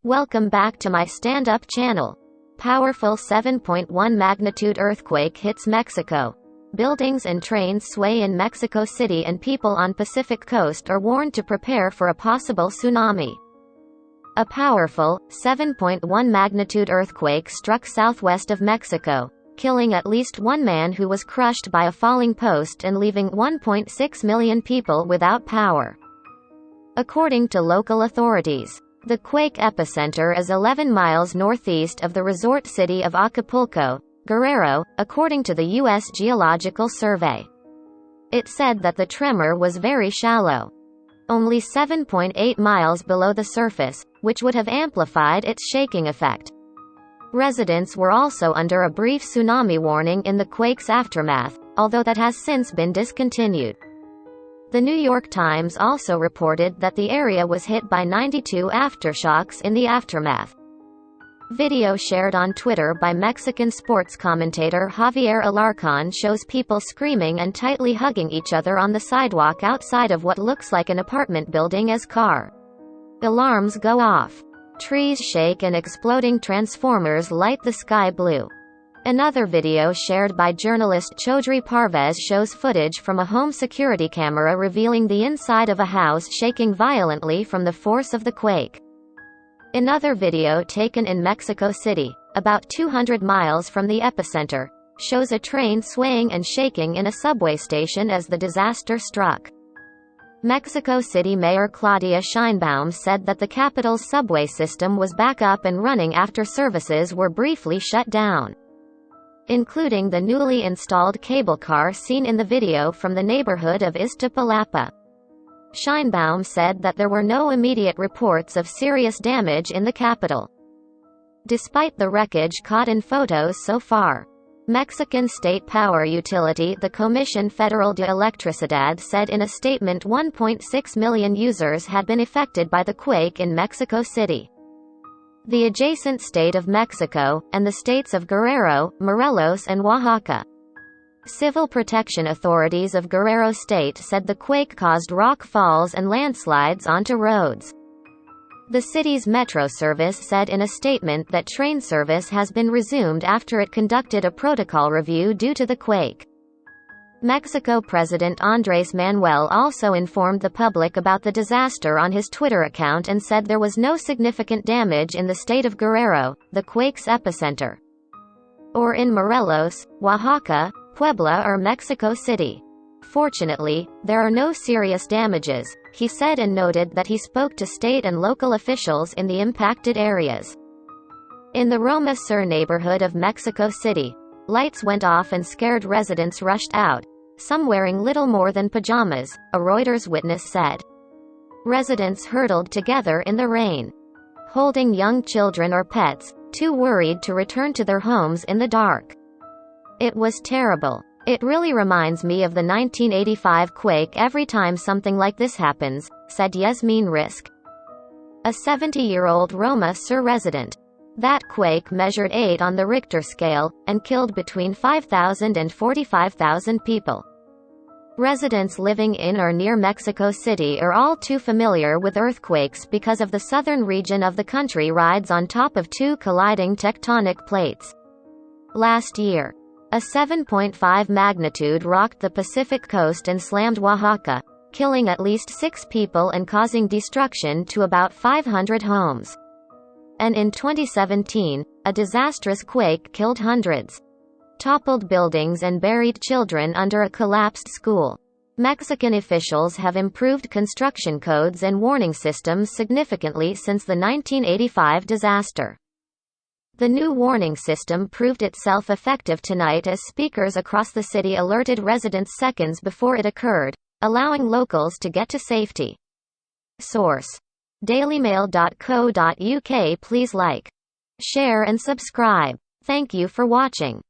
Welcome back to my stand-up channel. Powerful 7.1 magnitude earthquake hits Mexico. Buildings and trains sway in Mexico City and people on Pacific coast are warned to prepare for a possible tsunami. A powerful, 7.1 magnitude earthquake struck southwest of Mexico, killing at least one man who was crushed by a falling post and leaving 1.6 million people without power. According to local authorities, the quake epicenter is 11 miles northeast of the resort city of Acapulco, Guerrero, according to the U.S. Geological Survey. It said that the tremor was very shallow, only 7.8 miles below the surface, which would have amplified its shaking effect. Residents were also under a brief tsunami warning in the quake's aftermath, although that has since been discontinued. The New York Times also reported that the area was hit by 92 aftershocks in the aftermath. Video shared on Twitter by Mexican sports commentator Javier Alarcón shows people screaming and tightly hugging each other on the sidewalk outside of what looks like an apartment building as car alarms go off. Trees shake and exploding transformers light the sky blue. Another video shared by journalist Chodri Parvez shows footage from a home security camera revealing the inside of a house shaking violently from the force of the quake. Another video taken in Mexico City, about 200 miles from the epicenter, shows a train swaying and shaking in a subway station as the disaster struck. Mexico City Mayor Claudia Sheinbaum said that the capital's subway system was back up and running after services were briefly shut down, including the newly installed cable car seen in the video from the neighborhood of Iztapalapa. Sheinbaum said that there were no immediate reports of serious damage in the capital, despite the wreckage caught in photos so far. Mexican state power utility the Comisión Federal de Electricidad said in a statement 1.6 million users had been affected by the quake in Mexico City, the adjacent state of Mexico, and the states of Guerrero, Morelos and Oaxaca. Civil protection authorities of Guerrero State said the quake caused rock falls and landslides onto roads. The city's metro service said in a statement that train service has been resumed after it conducted a protocol review due to the quake. Mexico President Andrés Manuel also informed the public about the disaster on his Twitter account and said there was no significant damage in the state of Guerrero, the quake's epicenter, or in Morelos, Oaxaca, Puebla or Mexico City. Fortunately, there are no serious damages, he said, and noted that he spoke to state and local officials in the impacted areas. In the Roma Sur neighborhood of Mexico City, lights went off and scared residents rushed out, some wearing little more than pajamas, a Reuters witness said. Residents huddled together in the rain, holding young children or pets, too worried to return to their homes in the dark. It was terrible. It really reminds me of the 1985 quake every time something like this happens, said Yasmin Risk, a 70-year-old Roma Sur resident. That quake measured 8 on the Richter scale, and killed between 5,000 and 45,000 people. Residents living in or near Mexico City are all too familiar with earthquakes because of the southern region of the country rides on top of 2 colliding tectonic plates. Last year, a 7.5 magnitude rocked the Pacific coast and slammed Oaxaca, killing at least 6 people and causing destruction to about 500 homes. And in 2017, a disastrous quake killed hundreds, toppled buildings and buried children under a collapsed school. Mexican officials have improved construction codes and warning systems significantly since the 1985 disaster. The new warning system proved itself effective tonight as speakers across the city alerted residents seconds before it occurred, allowing locals to get to safety. Source: dailymail.co.uk. Please like, share and subscribe. Thank you for watching.